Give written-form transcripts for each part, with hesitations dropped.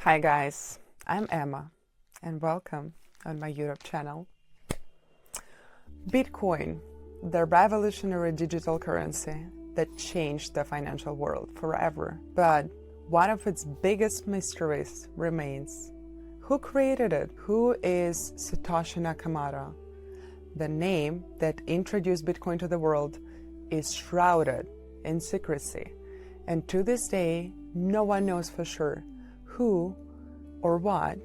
Hi guys, I'm Emma and welcome on my YouTube channel. Bitcoin, the revolutionary digital currency that changed the financial world forever. But one of its biggest mysteries remains. Who created it? Who is Satoshi Nakamoto? The name that introduced Bitcoin to the world is shrouded in secrecy, and to this day, no one knows for sure who or what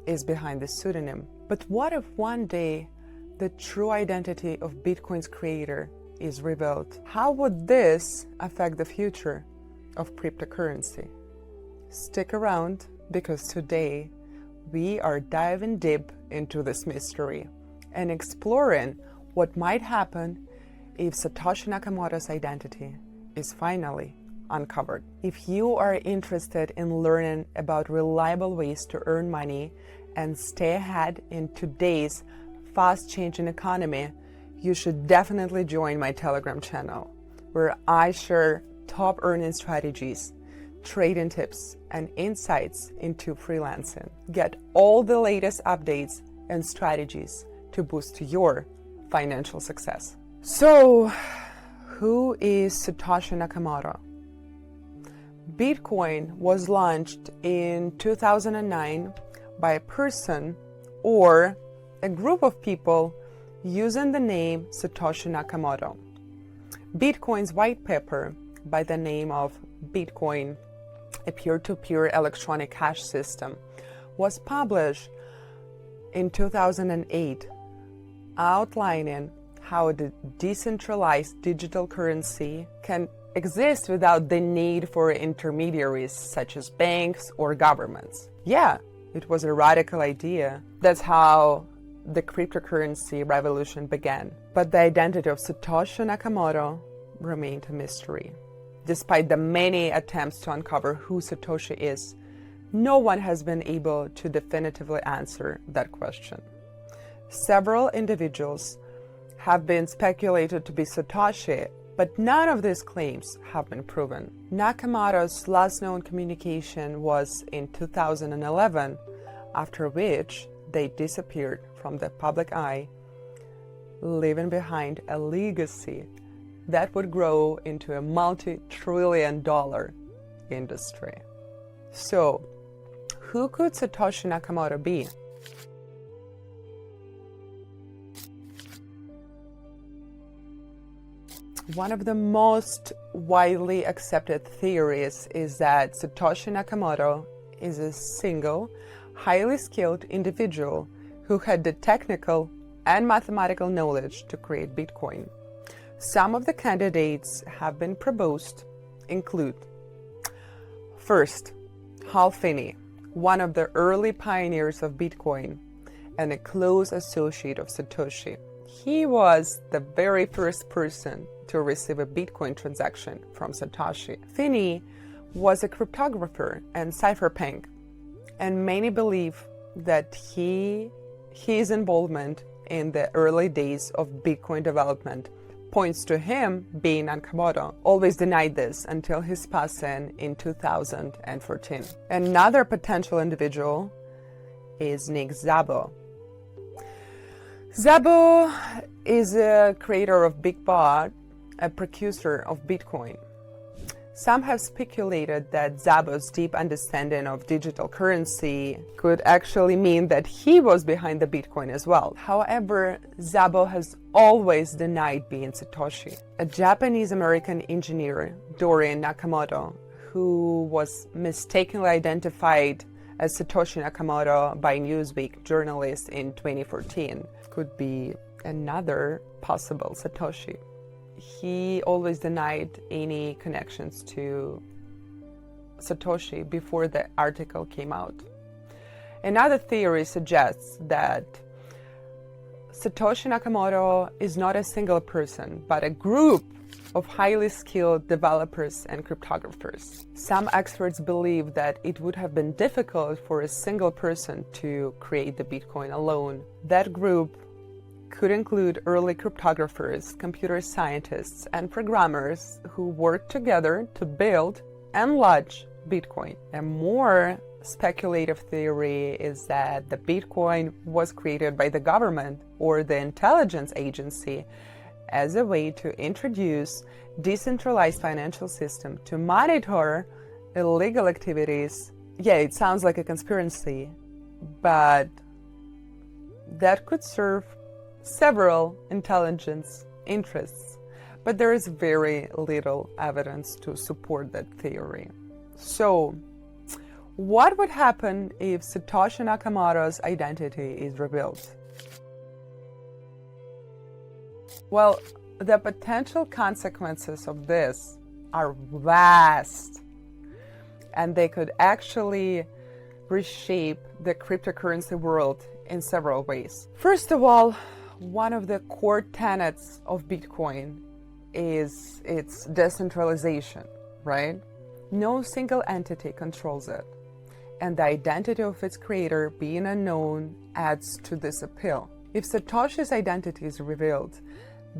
is behind this pseudonym. But what if one day the true identity of Bitcoin's creator is revealed? How would this affect the future of cryptocurrency? Stick around, because today we are diving deep into this mystery and exploring what might happen if Satoshi Nakamoto's identity is finally uncovered. If you are interested in learning about reliable ways to earn money and stay ahead in today's fast-changing economy, you should definitely join my Telegram channel, where I share top earning strategies, trading tips, and insights into freelancing. Get all the latest updates and strategies to boost your financial success. So, who is Satoshi Nakamoto? Bitcoin was launched in 2009 by a person or a group of people using the name Satoshi Nakamoto. Bitcoin's white paper by the name of Bitcoin, a peer-to-peer electronic cash system, was published in 2008, outlining how the decentralized digital currency can exist without the need for intermediaries such as banks or governments. Yeah, it was a radical idea. That's how the cryptocurrency revolution began. But the identity of Satoshi Nakamoto remained a mystery. Despite the many attempts to uncover who Satoshi is, no one has been able to definitively answer that question. Several individuals have been speculated to be Satoshi, but none of these claims have been proven. Nakamoto's last known communication was in 2011, after which they disappeared from the public eye, leaving behind a legacy that would grow into a multi-trillion-dollar industry. So, who could Satoshi Nakamoto be? One of the most widely accepted theories is that Satoshi Nakamoto is a single, highly skilled individual who had the technical and mathematical knowledge to create Bitcoin. Some of the candidates have been proposed include: first, Hal Finney, one of the early pioneers of Bitcoin and a close associate of Satoshi. He was the very first person to receive a Bitcoin transaction from Satoshi. Finney was a cryptographer and cypherpunk, and many believe that his involvement in the early days of Bitcoin development points to him being Nakamoto. Always denied this until his passing in 2014. Another potential individual is Nick Szabo. Szabo is a creator of BitBot, a precursor of Bitcoin. Some have speculated that Szabo's deep understanding of digital currency could actually mean that he was behind the Bitcoin as well. However, Szabo has always denied being Satoshi. A Japanese-American engineer, Dorian Nakamoto, who was mistakenly identified as Satoshi Nakamoto by Newsweek journalists in 2014, could be another possible Satoshi. He always denied any connections to Satoshi before the article came out. Another theory suggests that Satoshi Nakamoto is not a single person, but a group of highly skilled developers and cryptographers. Some experts believe that it would have been difficult for a single person to create the Bitcoin alone. That group could include early cryptographers, computer scientists, and programmers who worked together to build and launch Bitcoin. A more speculative theory is that the Bitcoin was created by the government or the intelligence agency as a way to introduce decentralized financial system to monitor illegal activities. Yeah, it sounds like a conspiracy, but that could serve several intelligence interests. But there is very little evidence to support that theory. So, what would happen if Satoshi Nakamoto's identity is revealed? Well, the potential consequences of this are vast, and they could actually reshape the cryptocurrency world in several ways. First of all, one of the core tenets of Bitcoin is its decentralization, right? No single entity controls it, and the identity of its creator being unknown adds to this appeal. If Satoshi's identity is revealed,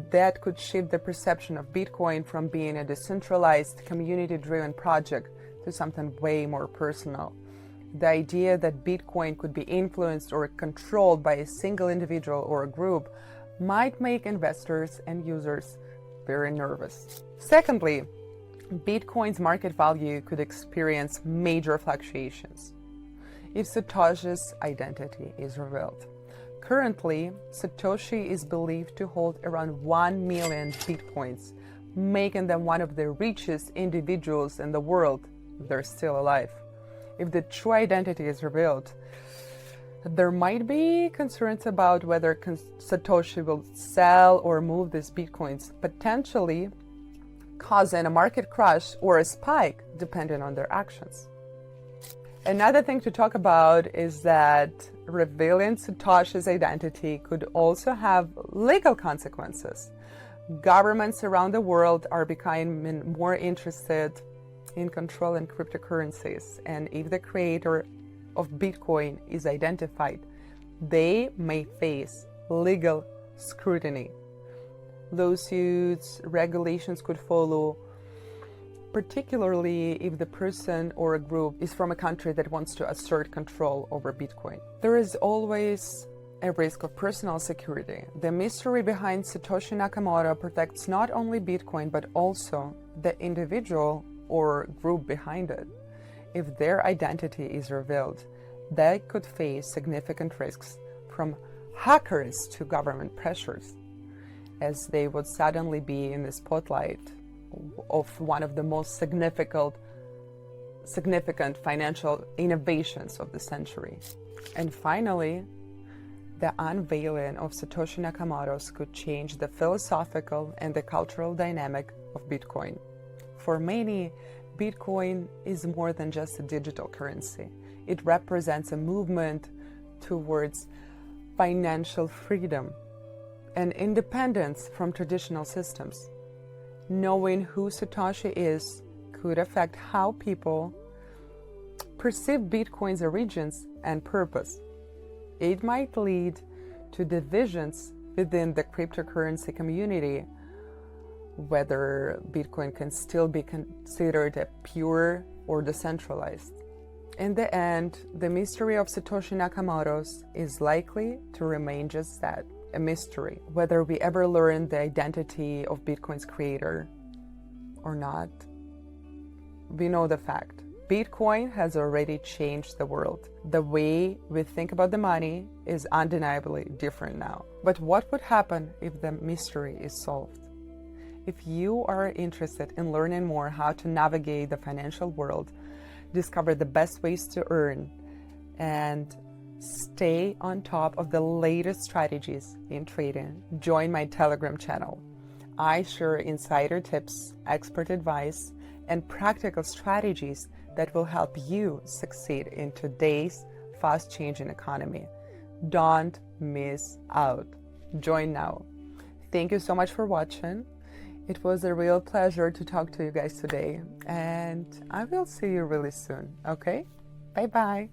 that could shift the perception of Bitcoin from being a decentralized, community-driven project to something way more personal. The idea that Bitcoin could be influenced or controlled by a single individual or a group might make investors and users very nervous. Secondly, Bitcoin's market value could experience major fluctuations if Satoshi's identity is revealed. Currently, Satoshi is believed to hold around 1 million Bitcoins, making them one of the richest individuals in the world if they're still alive. If the true identity is revealed, there might be concerns about whether Satoshi will sell or move these Bitcoins, potentially causing a market crash or a spike depending on their actions. Another thing to talk about is that revealing Satoshi's identity could also have legal consequences. Governments around the world are becoming more interested in controlling cryptocurrencies, and if the creator of Bitcoin is identified, they may face legal scrutiny. Lawsuits, regulations could follow, particularly if the person or a group is from a country that wants to assert control over Bitcoin. There is always a risk of personal security. The mystery behind Satoshi Nakamoto protects not only Bitcoin, but also the individual or group behind it. If their identity is revealed, they could face significant risks from hackers to government pressures, as they would suddenly be in the spotlight of one of the most significant financial innovations of the century. And finally, the unveiling of Satoshi Nakamoto's could change the philosophical and the cultural dynamic of Bitcoin. For many, Bitcoin is more than just a digital currency. It represents a movement towards financial freedom and independence from traditional systems. Knowing who Satoshi is could affect how people perceive Bitcoin's origins and purpose. It might lead to divisions within the cryptocurrency community, whether Bitcoin can still be considered a pure or decentralized. In the end, the mystery of Satoshi Nakamoto's is likely to remain just that, a mystery. Whether we ever learn the identity of Bitcoin's creator or not, we know the fact. Bitcoin has already changed the world. The way we think about the money is undeniably different now. But what would happen if the mystery is solved? If you are interested in learning more how to navigate the financial world, discover the best ways to earn, and stay on top of the latest strategies in trading, join my Telegram channel. I share insider tips, expert advice, and practical strategies that will help you succeed in today's fast-changing economy. Don't miss out. Join now. Thank you so much for watching. It was a real pleasure to talk to you guys today, and I will see you really soon, okay? Bye-bye.